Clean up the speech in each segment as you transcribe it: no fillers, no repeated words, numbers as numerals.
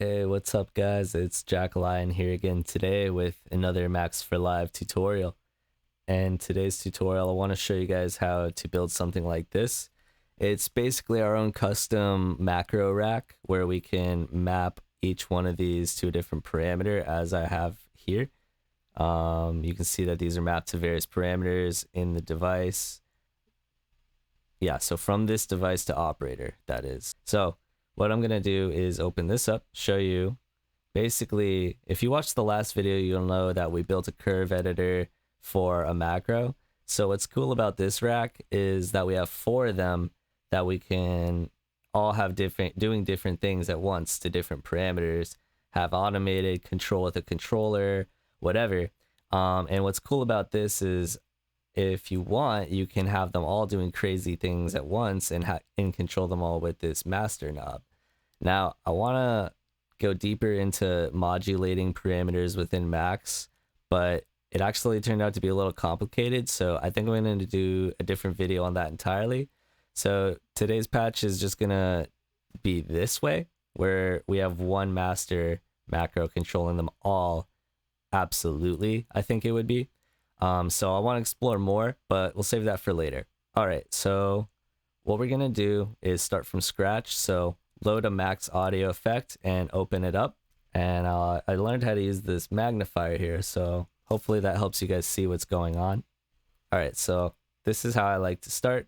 Hey, what's up guys? It's Jack Lion here again today with another Max for Live tutorial. And today's tutorial, I want to show you guys how to build something like this. It's basically our own custom macro rack where we can map each one of these to a different parameter as I have here. You can see that these are mapped to various parameters in the device. Yeah, so from this device to operator, that is. So what I'm gonna do is open this up, show you. Basically, if you watched the last video, you'll know that we built a curve editor for a macro. So what's cool about this rack is that we have 4 of them that we can all have doing different things at once to different parameters, have automated control with a controller, whatever. And what's cool about this is if you want, you can have them all doing crazy things at once and control them all with this master knob. Now, I want to go deeper into modulating parameters within Max, but it actually turned out to be a little complicated, so I think I'm going to do a different video on that entirely. So today's patch is just going to be this way, where we have one master macro controlling them all. Absolutely, I think it would be. So I want to explore more, but we'll save that for later. All right, so what we're gonna do is start from scratch. So load a max audio effect and open it up. And I learned how to use this magnifier here, so hopefully that helps you guys see what's going on. All right, so this is how I like to start.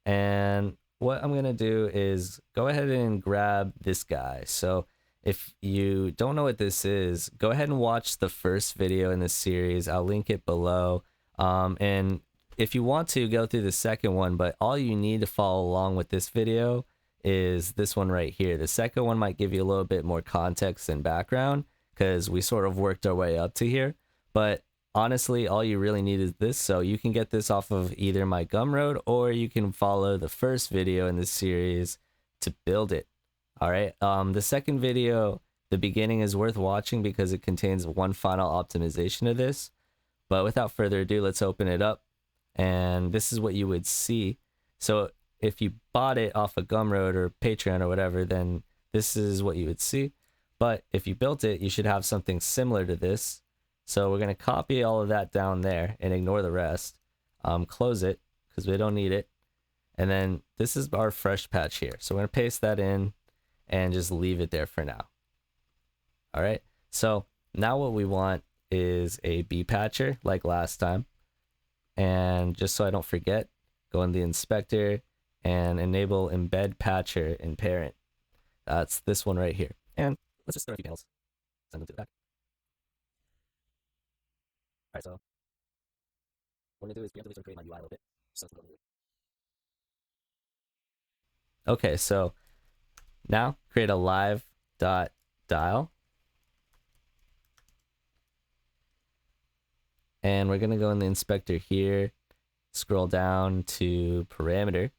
And what I'm gonna do is go ahead and grab this guy. So if you don't know what this is, go ahead and watch the first video in this series. I'll link it below. And if you want to, go through the second one, but all you need to follow along with this video is this one right here. The second one might give you a little bit more context and background because we sort of worked our way up to here. But honestly, all you really need is this. So you can get this off of either my Gumroad or you can follow the first video in this series to build it. All right, the second video, the beginning, is worth watching because it contains one final optimization of this. But without further ado, let's open it up. And this is what you would see. So if you bought it off of Gumroad or Patreon or whatever, then this is what you would see. But if you built it, you should have something similar to this. So we're going to copy all of that down there and ignore the rest. Close it because we don't need it. And then this is our fresh patch here. So we're going to paste that in and just leave it there for now. All right, so now what we want is a bpatcher like last time. And just so I don't forget, go in the inspector and enable embed patcher in parent. That's this one right here. And let's just throw a few panels, send them to the back. All right, so what I'm gonna do is preemptively create my UI a little bit. Okay, so now create a live.dial. And we're going to go in the inspector here, scroll down to parameter,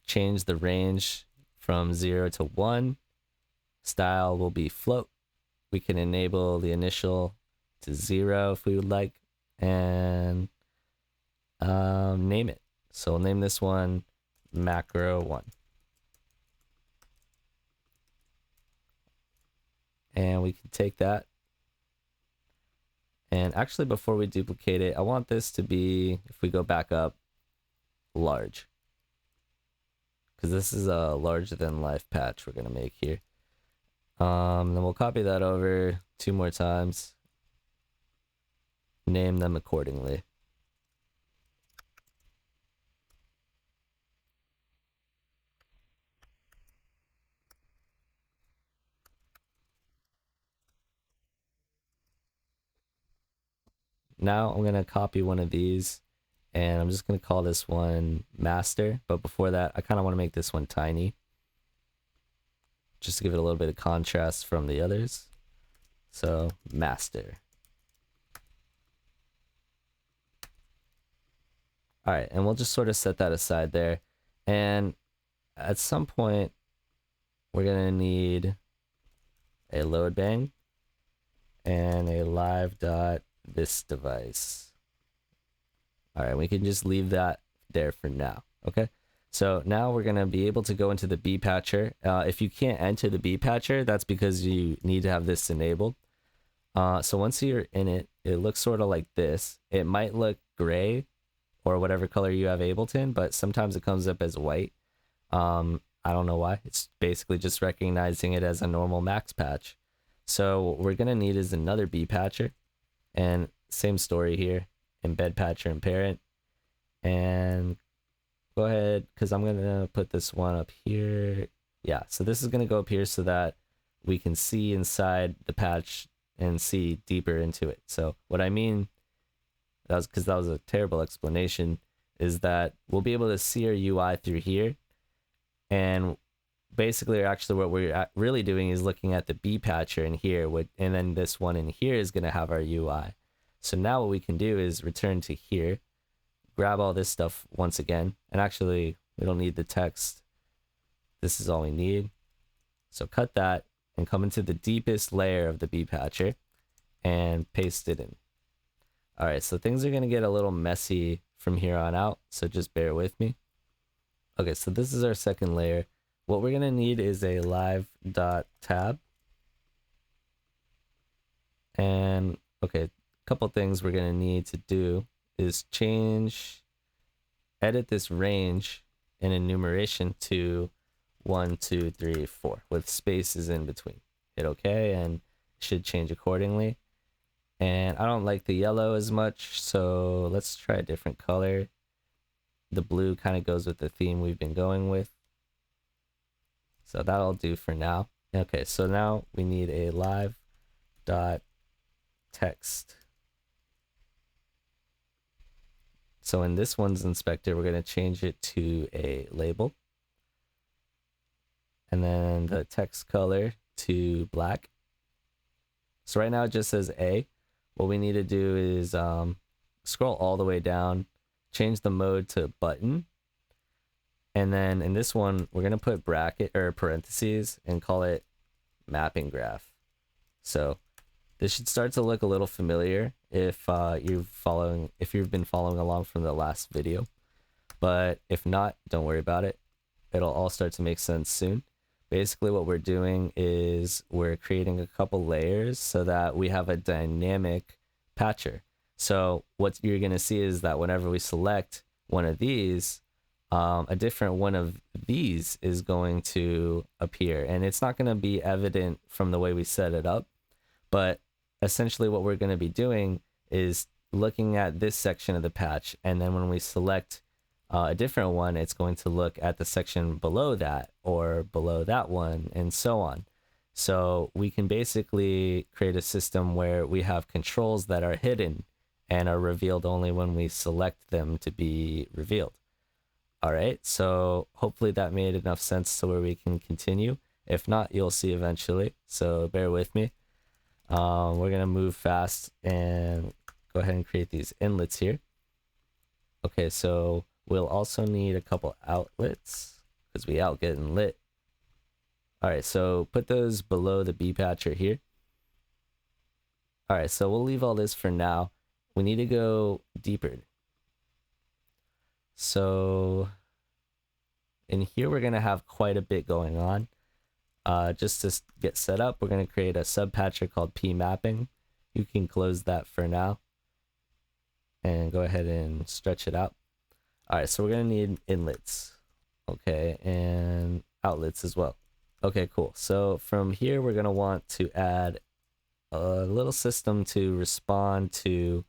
change the range from 0 to 1. Style will be float. We can enable the initial to 0 if we would like, and name it. So we'll name this one macro 1. And we can take that. And actually, before we duplicate it, I want this to be, if we go back up, large. Because this is a larger than life patch we're going to make here. Then we'll copy that over 2 more times. Name them accordingly. Now I'm going to copy one of these and I'm just going to call this one master. But before that, I kind of want to make this one tiny, just to give it a little bit of contrast from the others. So master. All right, and we'll just sort of set that aside there. And at some point, we're going to need a load bang and a live dot this device. All right, we can just leave that there for now. Okay, So now we're going to be able to go into the bpatcher. If you can't enter the bpatcher, that's because you need to have this enabled. So once you're in it, it looks sort of like this. It might look gray or whatever color you have Ableton, but sometimes it comes up as white. I don't know why. It's basically just recognizing it as a normal max patch. So what we're going to need is another bpatcher, and same story here, embed patcher and parent. And go ahead, because I'm going to put this one up here. Yeah, so this is going to go up here so that we can see inside the patch and see deeper into it. So what I mean, that was because that was a terrible explanation, is that we'll be able to see our UI through here. And basically, actually, what we're really doing is looking at the bpatcher in here, and then this one in here is going to have our UI. So now what we can do is return to here, grab all this stuff once again, and actually, we don't need the text. This is all we need. So cut that and come into the deepest layer of the bpatcher and paste it in. All right, so things are going to get a little messy from here on out, so just bear with me. Okay, so this is our second layer. What we're going to need is a live.tab. And okay, a couple things we're going to need to do is edit this range in enumeration to 1, 2, 3, 4 with spaces in between. Hit OK, and it should change accordingly. And I don't like the yellow as much, so let's try a different color. The blue kind of goes with the theme we've been going with. So that'll do for now. Okay, so now we need a live.text. So in this one's inspector, we're going to change it to a label. And then the text color to black. So right now it just says A. What we need to do is scroll all the way down, change the mode to button. And then in this one, we're going to put bracket or parentheses and call it mapping graph. So this should start to look a little familiar if you've been following along from the last video. But if not, don't worry about it. It'll all start to make sense soon. Basically what we're doing is we're creating a couple layers so that we have a dynamic patcher. So what you're going to see is that whenever we select one of these, a different one of these is going to appear, and it's not going to be evident from the way we set it up, but essentially what we're going to be doing is looking at this section of the patch, and then when we select a different one, it's going to look at the section below that or below that one, and so on. So we can basically create a system where we have controls that are hidden and are revealed only when we select them to be revealed. All right, so hopefully that made enough sense to where we can continue. If not, you'll see eventually, so bear with me. We're gonna move fast and go ahead and create these inlets here. Okay, so we'll also need a couple outlets because we out getting lit. All right, so put those below the bpatcher here. All right, so we'll leave all this for now. We need to go deeper. So in here, we're going to have quite a bit going on. Just to get set up, we're going to create a subpatcher called pmapping. You can close that for now and go ahead and stretch it out. All right, so we're going to need inlets. Okay, and outlets as well. Okay, cool. So from here, we're going to want to add a little system to respond to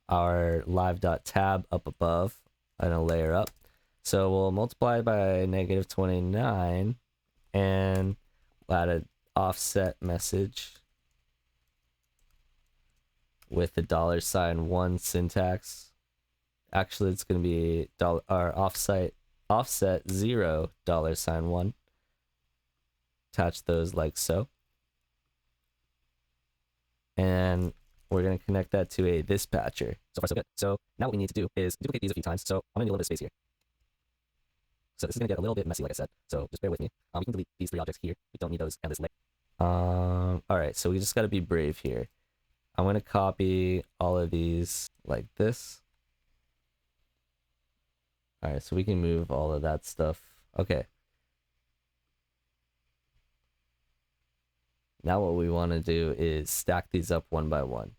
our live.tab up above and a layer up. So we'll multiply by -29 and we'll add an offset message with the $1 syntax. Actually, it's going to be offset $0 $1. Attach those like so. And we're going to connect that to a this patcher. So far, so good. So now what we need to do is duplicate these a few times. So I'm going to need a little bit of space here. So this is going to get a little bit messy, like I said. So just bear with me. We can delete these 3 objects here. We don't need those and this layer. All right, so we just got to be brave here. I'm going to copy all of these like this. All right, so we can move all of that stuff. Okay. Now what we want to do is stack these up one by one.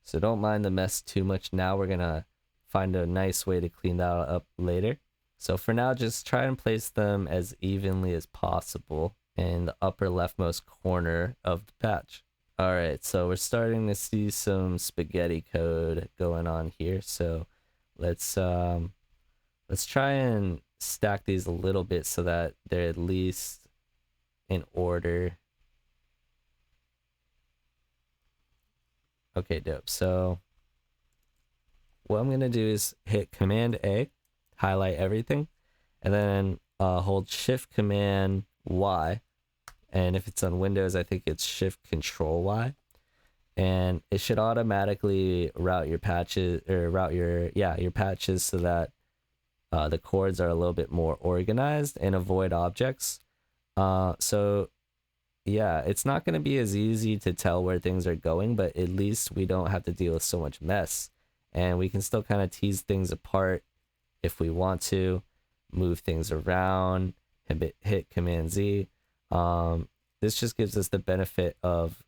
So don't mind the mess too much now. We're going to find a nice way to clean that up later. So for now, just try and place them as evenly as possible in the upper leftmost corner of the patch. All right, so we're starting to see some spaghetti code going on here. So let's try and stack these a little bit so that they're at least in order. Okay, dope. So what I'm gonna do is hit Command A, highlight everything, and then hold Shift Command Y. And if it's on Windows, I think it's Shift Control Y. And it should automatically route your patches or route your patches so that the chords are a little bit more organized and avoid objects. So yeah, it's not going to be as easy to tell where things are going, but at least we don't have to deal with so much mess. And we can still kind of tease things apart if we want to, move things around, hit Command Z. This just gives us the benefit of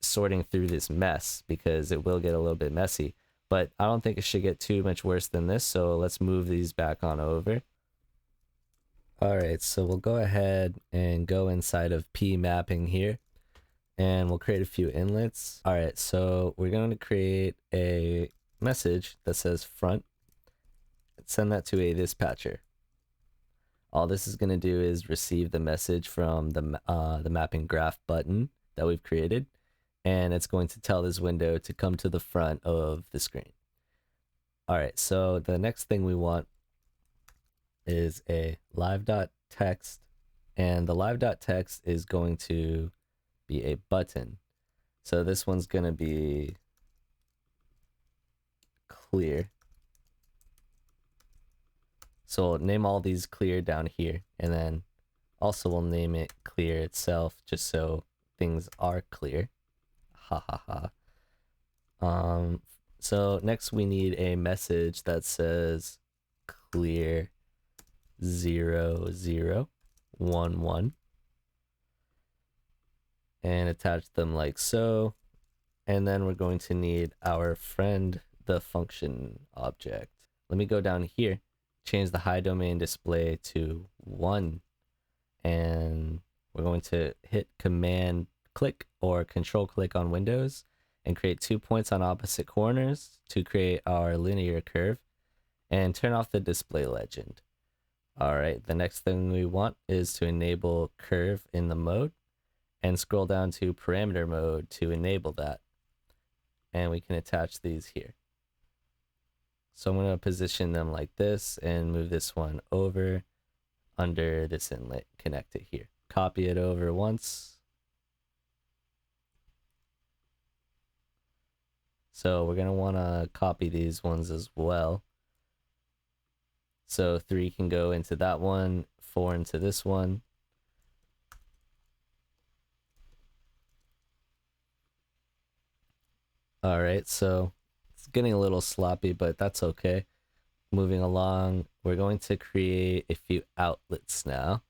sorting through this mess because it will get a little bit messy. But I don't think it should get too much worse than this, so let's move these back on over. All right, so we'll go ahead and go inside of P mapping here, and we'll create a few inlets. All right, so we're going to create a message that says front. Send that to a dispatcher. All this is going to do is receive the message from the mapping graph button that we've created, and it's going to tell this window to come to the front of the screen. All right, so the next thing we want is a live.text, and the live.text is going to be a button. So this one's going to be clear. So we'll name all these clear down here, and then also we'll name it clear itself just so things are clear. Ha ha ha. So next we need a message that says clear 0 0 1 1 and attach them like so. And then we're going to need our friend, the function object. Let me go down here, change the high domain display to 1, and we're going to hit Command click or Control click on Windows and create 2 points on opposite corners to create our linear curve, and turn off the display legend. All right, the next thing we want is to enable curve in the mode, and scroll down to parameter mode to enable that. And we can attach these here. So I'm going to position them like this and move this one over under this inlet, connect it here. Copy it over once. So we're going to want to copy these ones as well. So 3 can go into that one, 4 into this one. All right, so it's getting a little sloppy, but that's okay. Moving along, we're going to create a few outlets now.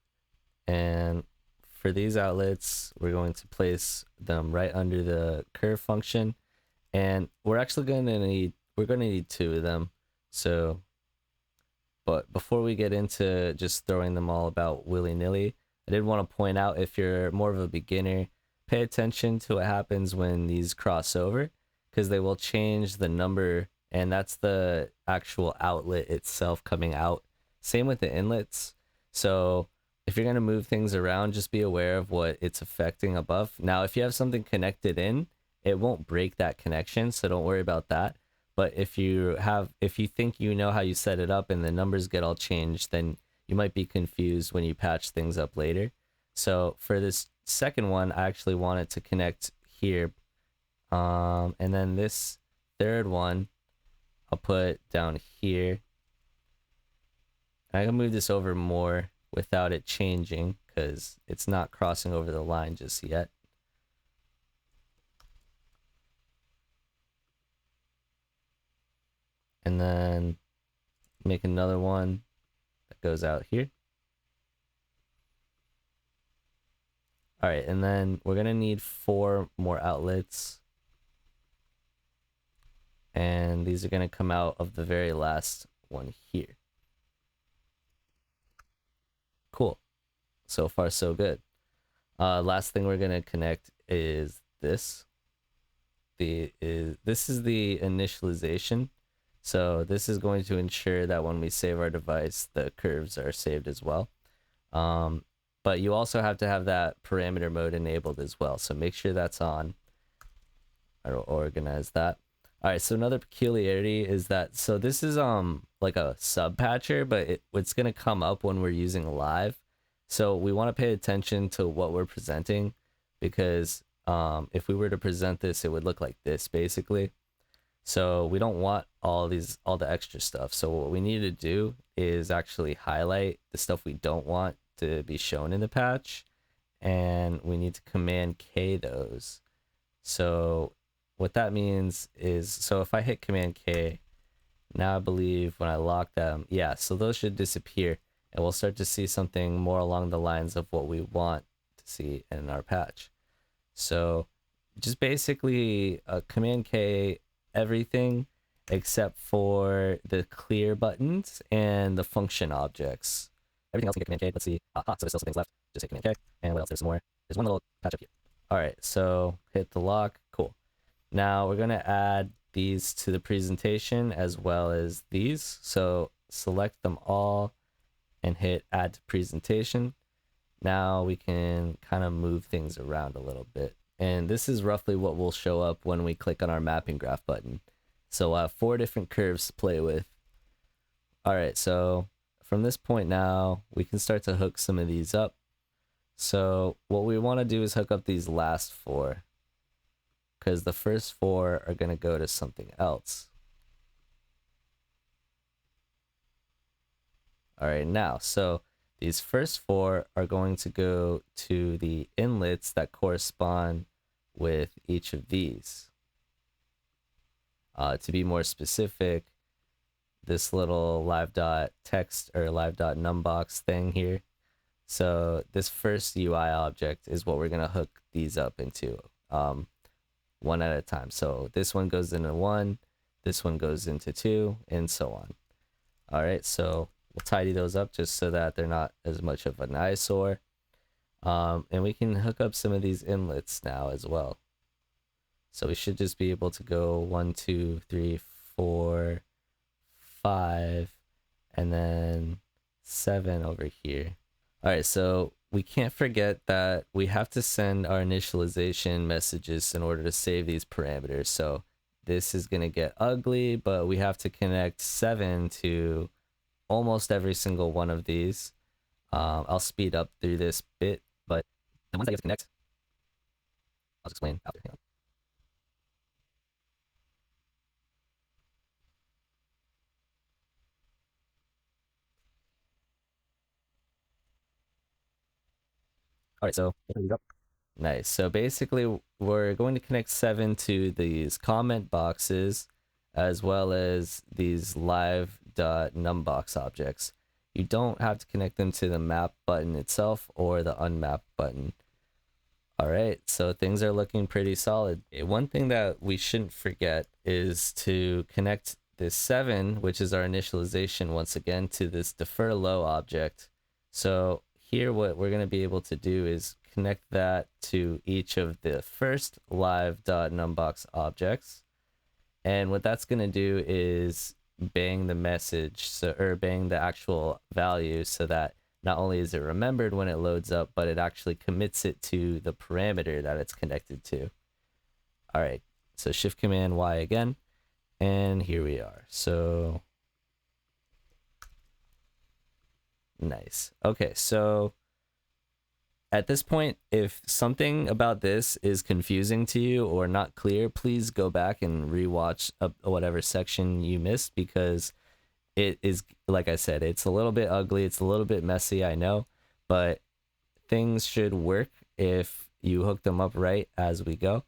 And for these outlets, we're going to place them right under the curve function. And we're actually going to need 2 of them. So, but before we get into just throwing them all about willy-nilly, I did want to point out, if you're more of a beginner, pay attention to what happens when these cross over, because they will change the number, and that's the actual outlet itself coming out. Same with the inlets. So if you're going to move things around, just be aware of what it's affecting above. Now, if you have something connected in, it won't break that connection, so don't worry about that. But if you think you know how you set it up and the numbers get all changed, then you might be confused when you patch things up later. So for this second one, I actually want it to connect here. And then this third one, I'll put down here. I can move this over more without it changing because it's not crossing over the line just yet. then make another one that goes out here. All right, and then we're gonna need 4 more outlets, and these are gonna come out of the very last one here. Cool. So far so good. Last thing we're gonna connect is this. This is the initialization. So this is going to ensure that when we save our device, the curves are saved as well. But you also have to have that parameter mode enabled as well. So make sure that's on. I'll organize that. All right, so another peculiarity is that, so this is like a sub patcher, but it's gonna come up when we're using live. So we want to pay attention to what we're presenting, because if we were to present this, it would look like this basically. So we don't want all the extra stuff. So what we need to do is actually highlight the stuff we don't want to be shown in the patch, and we need to Command K those. So what that means is, so if I hit Command K, now I believe when I lock them, yeah, so those should disappear, and we'll start to see something more along the lines of what we want to see in our patch. So just basically Command K everything except for the clear buttons and the function objects. Everything else can get Command K. Let's see. So there's still some things left. Just hit Command K. And what else? There's some more. There's one little patch up here. All right, so hit the lock. Cool. Now we're gonna add these to the presentation as well as these. So select them all and hit Add to Presentation. Now we can kind of move things around a little bit. And this is roughly what will show up when we click on our mapping graph button. So we'll have 4 different curves to play with. All right, so from this point now, we can start to hook some of these up. So what we want to do is hook up these last 4, because the first 4 are going to go to something else. All right, now, so these first 4 are going to go to the inlets that correspond with each of these. To be more specific, this little live.text or live.numbox thing here. So this first UI object is what we're going to hook these up into, one at a time. So this one goes into 1, this one goes into 2, and so on. All right, so we'll tidy those up just so that they're not as much of an eyesore. And we can hook up some of these inlets now as well. So we should just be able to go 1, 2, 3, 4, 5, and then 7 over here. All right, so we can't forget that we have to send our initialization messages in order to save these parameters. So this is going to get ugly, but we have to connect 7 to almost every single one of these. I'll speed up through this bit, but the ones that you have to connect, I'll just explain after. Hang on. All right, so nice. So basically, we're going to connect 7 to these comment boxes, as well as these live.numbox objects. You don't have to connect them to the map button itself or the unmap button. All right, so things are looking pretty solid. One thing that we shouldn't forget is to connect this 7, which is our initialization, once again, to this defer low object. So here what we're going to be able to do is connect that to each of the first live.numbox objects. And what that's going to do is bang the message, or bang the actual value, so that not only is it remembered when it loads up, but it actually commits it to the parameter that it's connected to. All right, so Shift Command Y again, and here we are. So nice. Okay, so at this point, if something about this is confusing to you or not clear, please go back and rewatch whatever section you missed, because it is, like I said, it's a little bit ugly, it's a little bit messy, I know, but things should work if you hook them up right as we go.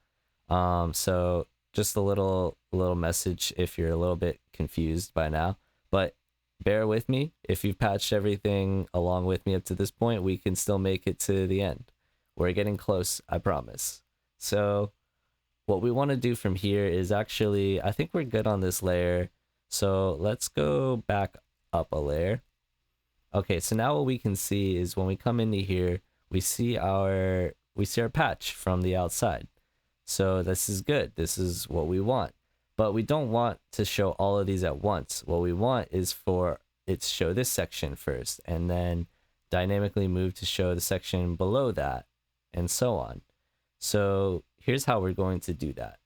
So just a little message if you're a little bit confused by now, but bear with me. If you've patched everything along with me up to this point, we can still make it to the end. We're getting close, I promise. So what we want to do from here is actually, I think we're good on this layer. So let's go back up a layer. Okay, so now what we can see is when we come into here, we see our patch from the outside. So this is good. This is what we want. But we don't want to show all of these at once. What we want is for it to show this section first and then dynamically move to show the section below that and so on. So here's how we're going to do that.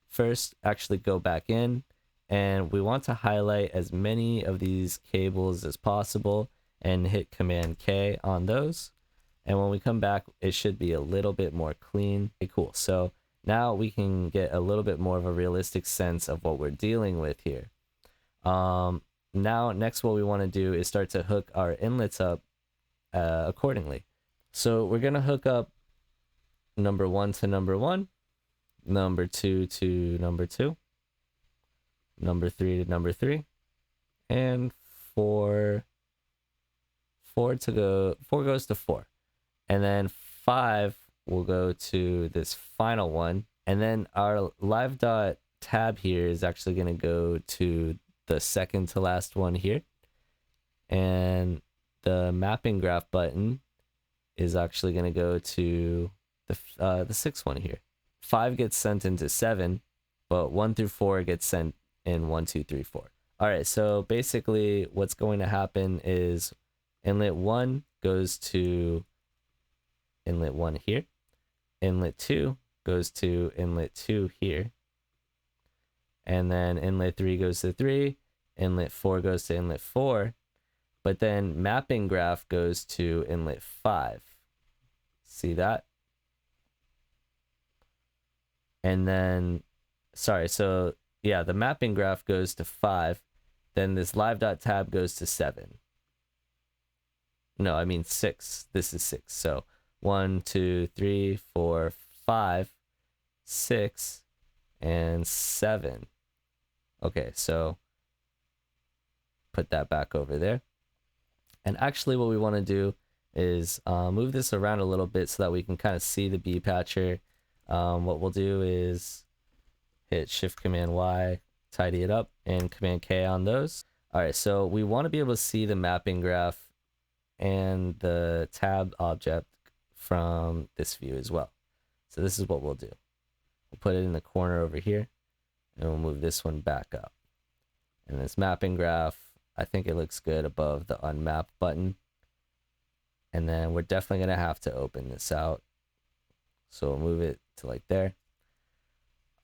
First, actually go back in, and we want to highlight as many of these cables as possible and hit Command K on those. And when we come back, it should be a little bit more clean. Okay, cool. So now we can get a little bit more of a realistic sense of what we're dealing with here. Now, next, what we want to do is start to hook our inlets up accordingly. So we're going to hook up number 1 to number 1, number 2 to number 2, number 3 to number 3, and 4 goes to 4, and then 5 will go to this final one, and then our live dot tab here is actually going to go to the second to last one here, and the mapping graph button is actually going to go to the sixth one here. 5 gets sent into 7, but 1 through 4 gets sent in 1, 2, 3, 4. All right, so basically what's going to happen is inlet 1 goes to inlet 1 here. Inlet 2 goes to inlet 2 here. And then inlet 3 goes to 3. Inlet 4 goes to inlet 4. But then mapping graph goes to inlet 5. See that? And then, sorry, so yeah, the mapping graph goes to 5. Then this live dot tab goes to 7. No, I mean 6. This is 6. So 1, 2, 3, 4, 5, 6, and 7. Okay, so put that back over there. And actually what we want to do is move this around a little bit so that we can kind of see the bpatcher. What we'll do is hit Shift Command Y, tidy it up, and Command K on those. All right, so we want to be able to see the mapping graph and the tab object from this view as well. So this is what we'll do. We'll put it in the corner over here, and we'll move this one back up. And this mapping graph, I think it looks good above the unmap button. And then we're definitely going to have to open this out. So we'll move it to like there.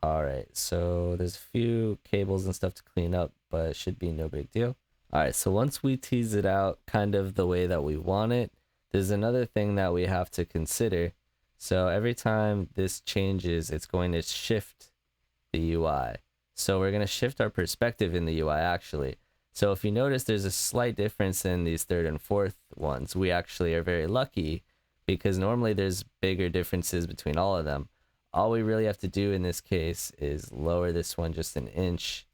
All right, so there's a few cables and stuff to clean up, but it should be no big deal. All right, so once we tease it out kind of the way that we want it, there's another thing that we have to consider. So every time this changes, it's going to shift the UI. So we're going to shift our perspective in the UI actually. So if you notice, there's a slight difference in these third and fourth ones. We actually are very lucky because normally there's bigger differences between all of them. All we really have to do in this case is lower this one just an inch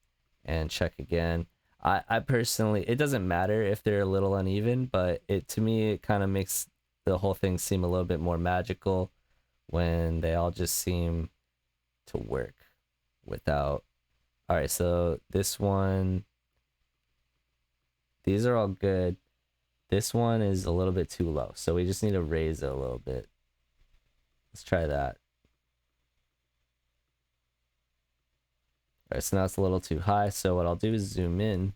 and check again. I personally, it doesn't matter if they're a little uneven, but to me, it kind of makes the whole thing seem a little bit more magical when they all just seem to work without. All right, so this one, these are all good. This one is a little bit too low, so we just need to raise it a little bit. Let's try that. All right, so now it's a little too high, so what I'll do is zoom in,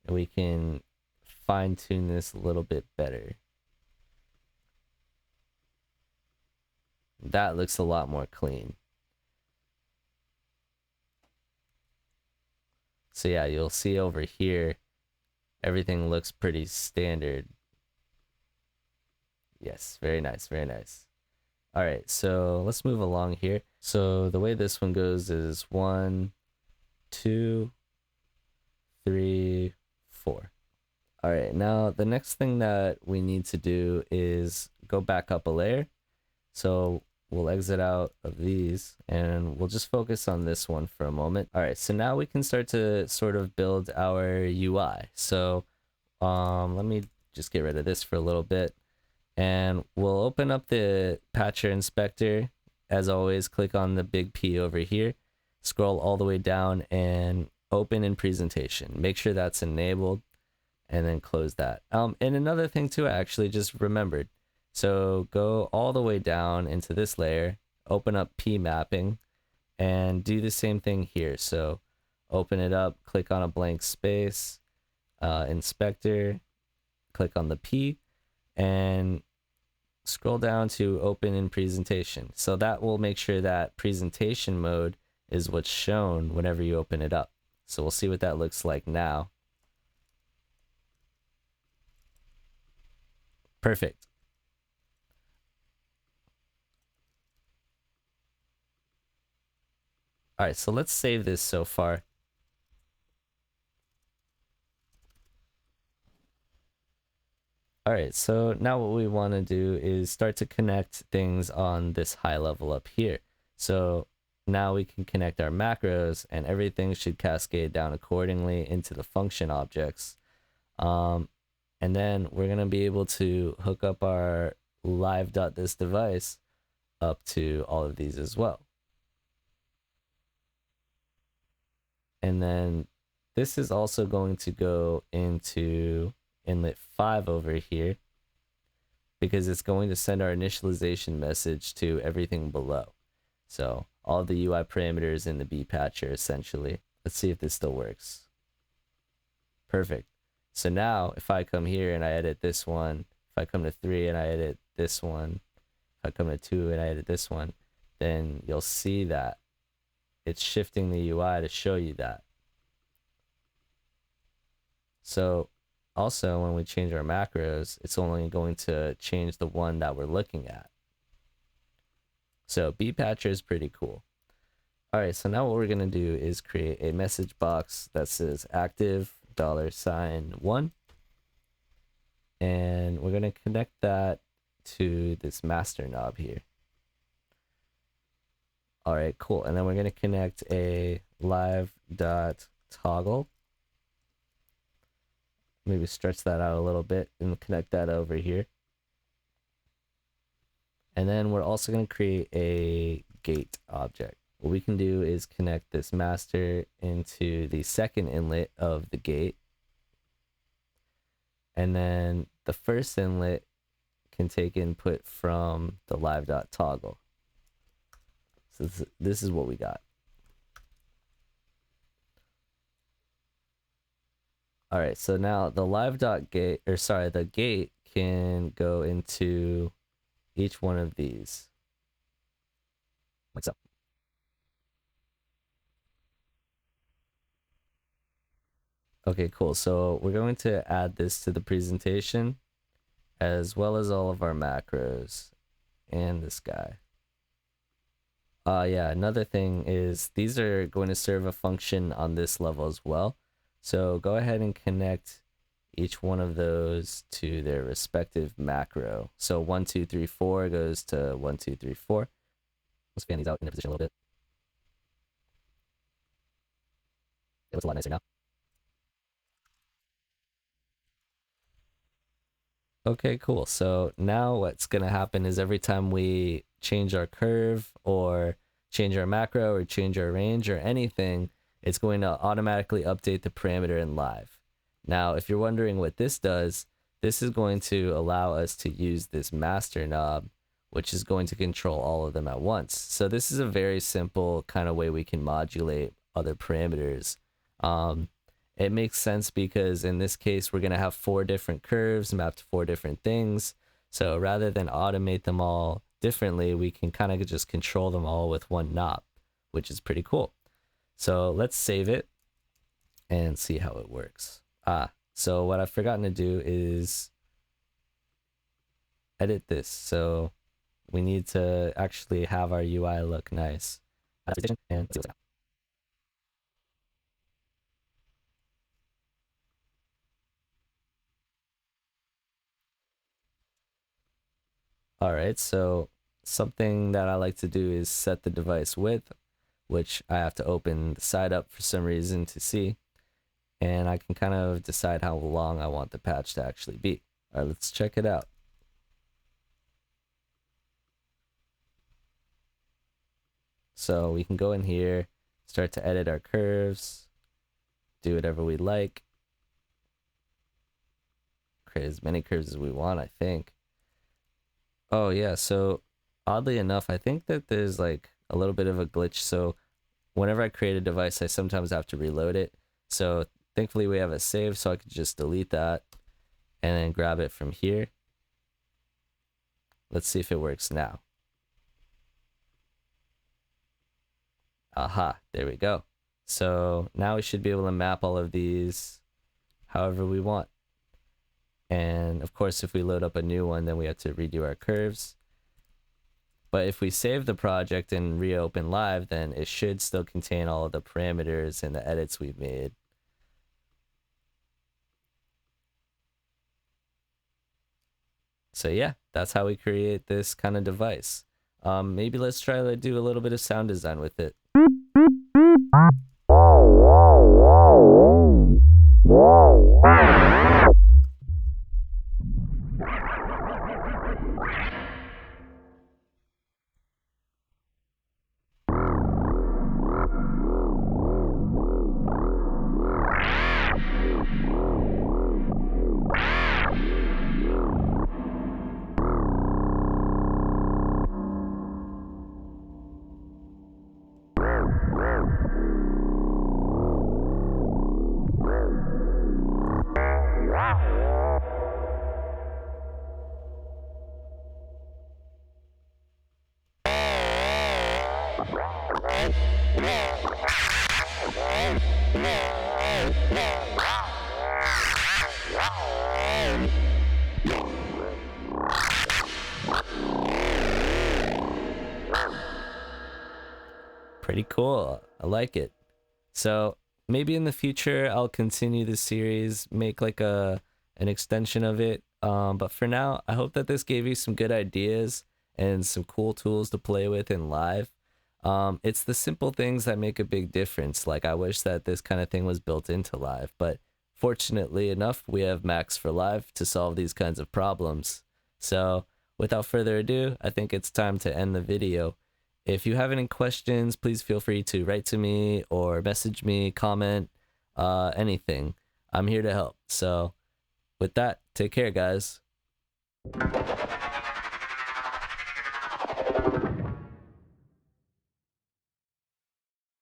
and we can fine-tune this a little bit better. That looks a lot more clean. So yeah, you'll see over here, everything looks pretty standard. Yes, very nice, very nice. All right, so let's move along here. So the way this one goes is 1, 2, 3, 4. All right, now the next thing that we need to do is go back up a layer. So we'll exit out of these and we'll just focus on this one for a moment. All right, so now we can start to sort of build our UI. So let me just get rid of this for a little bit, and we'll open up the patcher inspector. As always, click on the big P over here, scroll all the way down and open in presentation. Make sure that's enabled and then close that. And another thing too, I actually just remembered. So go all the way down into this layer, open up P mapping, and do the same thing here. So open it up, click on a blank space, inspector, click on the P, and scroll down to open in presentation. So that will make sure that presentation mode is what's shown whenever you open it up. So we'll see what that looks like now. Perfect. All right, so let's save this so far. All right, so now what we want to do is start to connect things on this high level up here. So now we can connect our macros and everything should cascade down accordingly into the function objects. And then we're going to be able to hook up our live.thisDevice up to all of these as well. And then this is also going to go into inlet 5 over here, because it's going to send our initialization message to everything below. So all the UI parameters in the bpatcher essentially. Let's see if this still works. Perfect. So now if I come here and I edit this one, if I come to 3 and I edit this one, if I come to 2 and I edit this one, then you'll see that it's shifting the UI to show you that. So also when we change our macros, it's only going to change the one that we're looking at. So bpatcher is pretty cool. All right, so now what we're gonna do is create a message box that says active $1, and we're gonna connect that to this master knob here. All right, cool. And then we're gonna connect a live.toggle. Maybe stretch that out a little bit and connect that over here. And then we're also going to create a gate object. What we can do is connect this master into the second inlet of the gate. And then the first inlet can take input from the live.toggle. So this is what we got. All right, so now the live.gate, or sorry, the gate can go into each one of these, like so. Okay, cool. So we're going to add this to the presentation as well as all of our macros and this guy. Yeah, another thing is these are going to serve a function on this level as well. So go ahead and connect each one of those to their respective macro. So 1, 2, 3, 4 goes to 1, 2, 3, 4. Let's fan these out in a position a little bit. It looks a lot nicer now. Okay, cool. So now what's going to happen is every time we change our curve or change our macro or change our range or anything, it's going to automatically update the parameter in live. Now, if you're wondering what this does, this is going to allow us to use this master knob, which is going to control all of them at once. So this is a very simple kind of way we can modulate other parameters. It makes sense because in this case, we're going to have 4 different curves mapped to 4 different things. So rather than automate them all differently, we can kind of just control them all with one knob, which is pretty cool. So let's save it and see how it works. So what I've forgotten to do is edit this. So we need to actually have our UI look nice. And let's see what's happening. All right, so something that I like to do is set the device width, which I have to open the side up for some reason to see. And I can kind of decide how long I want the patch to actually be. All right, let's check it out. So we can go in here, start to edit our curves, do whatever we like, create as many curves as we want, I think. Oh yeah, so oddly enough, I think that there's like a little bit of a glitch. So whenever I create a device, I sometimes have to reload it. So thankfully we have a save, so I could just delete that and then grab it from here. Let's see if it works now. Aha, there we go. So now we should be able to map all of these however we want. And of course, if we load up a new one, then we have to redo our curves. But if we save the project and reopen live, then it should still contain all of the parameters and the edits we've made. So yeah, that's how we create this kind of device. Maybe let's try to do a little bit of sound design with it. Pretty cool. I like it. So maybe in the future I'll continue this series, make like an extension of it. But for now, I hope that this gave you some good ideas and some cool tools to play with in live. It's the simple things that make a big difference. Like I wish that this kind of thing was built into live, but fortunately enough, we have Max for Live to solve these kinds of problems. So without further ado, I think it's time to end the video. If you have any questions, please feel free to write to me or message me, comment, anything. I'm here to help. So with that, take care, guys.